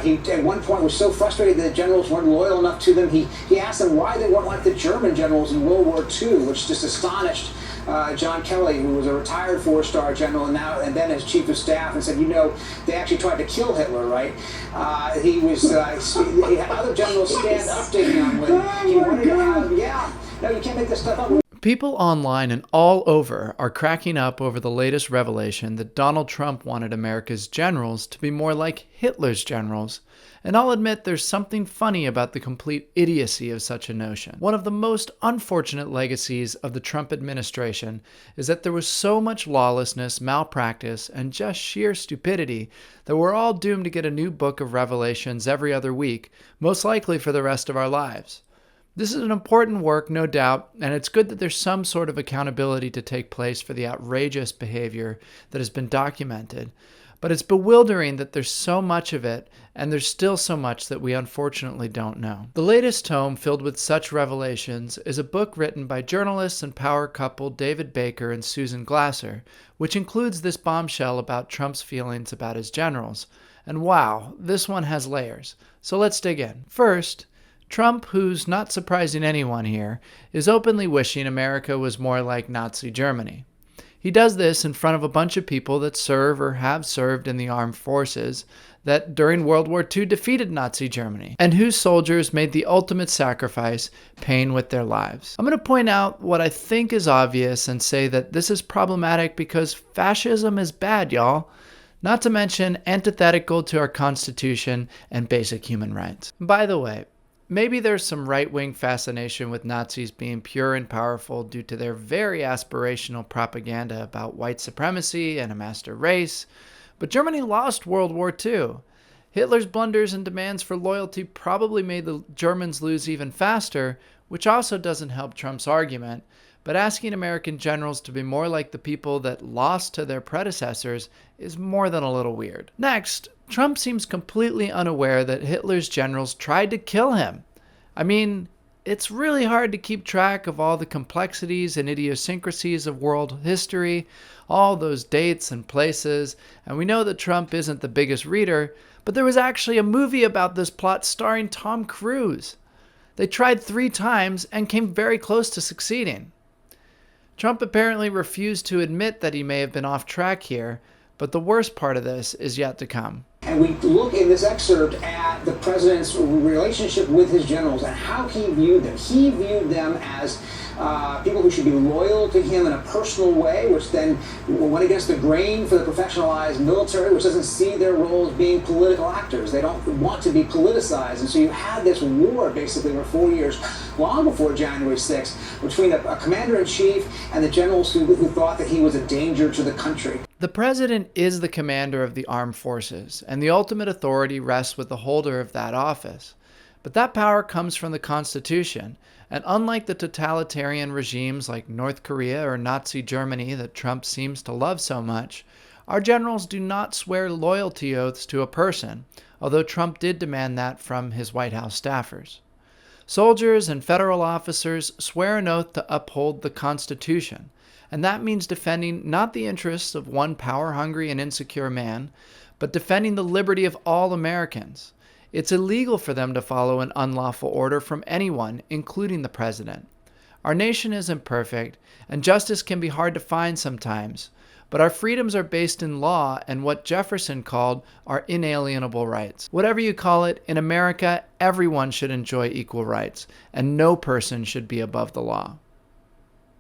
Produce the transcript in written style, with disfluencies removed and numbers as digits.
He at one point was so frustrated that the generals weren't loyal enough to them. He asked them why they weren't like the German generals in World War II, which just astonished John Kelly, who was a retired four-star general and then as chief of staff, and said, they actually tried to kill Hitler, right? He had other generals stand up to him when he wanted to have, no, you can't make this stuff up. People online and all over are cracking up over the latest revelation that Donald Trump wanted America's generals to be more like Hitler's generals, and I'll admit there's something funny about the complete idiocy of such a notion. One of the most unfortunate legacies of the Trump administration is that there was so much lawlessness, malpractice, and just sheer stupidity that we're all doomed to get a new book of revelations every other week, most likely for the rest of our lives. This is an important work, no doubt, and it's good that there's some sort of accountability to take place for the outrageous behavior that has been documented. But it's bewildering that there's so much of it, and there's still so much that we unfortunately don't know. The latest tome filled with such revelations is a book written by journalists and power couple David Baker and Susan Glasser, which includes this bombshell about Trump's feelings about his generals. And wow, this one has layers. So let's dig in. First, Trump, who's not surprising anyone here, is openly wishing America was more like Nazi Germany. He does this in front of a bunch of people that serve or have served in the armed forces that during World War II defeated Nazi Germany, and whose soldiers made the ultimate sacrifice, paying with their lives. I'm going to point out what I think is obvious and say that this is problematic because fascism is bad, y'all. Not to mention antithetical to our Constitution and basic human rights. By the way, maybe there's some right-wing fascination with Nazis being pure and powerful due to their very aspirational propaganda about white supremacy and a master race, but Germany lost World War II. Hitler's blunders and demands for loyalty probably made the Germans lose even faster, which also doesn't help Trump's argument, but asking American generals to be more like the people that lost to their predecessors is more than a little weird. Next, Trump seems completely unaware that Hitler's generals tried to kill him. I mean, it's really hard to keep track of all the complexities and idiosyncrasies of world history, all those dates and places, and we know that Trump isn't the biggest reader, but there was actually a movie about this plot starring Tom Cruise. They tried 3 times and came very close to succeeding. Trump apparently refused to admit that he may have been off track here, but the worst part of this is yet to come. And we look in this excerpt at the president's relationship with his generals and how he viewed them. He viewed them as people who should be loyal to him in a personal way, which then went against the grain for the professionalized military, which doesn't see their role as being political actors. They don't want to be politicized. And so you had this war basically for 4 years, long before January 6th, between a commander-in-chief and the generals who thought that he was a danger to the country. The president is the commander of the armed forces, and the ultimate authority rests with the holder of that office. But that power comes from the Constitution, and unlike the totalitarian regimes like North Korea or Nazi Germany that Trump seems to love so much, our generals do not swear loyalty oaths to a person, although Trump did demand that from his White House staffers. Soldiers and federal officers swear an oath to uphold the Constitution, and that means defending not the interests of one power-hungry and insecure man, but defending the liberty of all Americans. It's illegal for them to follow an unlawful order from anyone, including the president. Our nation isn't perfect, and justice can be hard to find sometimes, but our freedoms are based in law and what Jefferson called our inalienable rights. Whatever you call it, in America, everyone should enjoy equal rights, and no person should be above the law.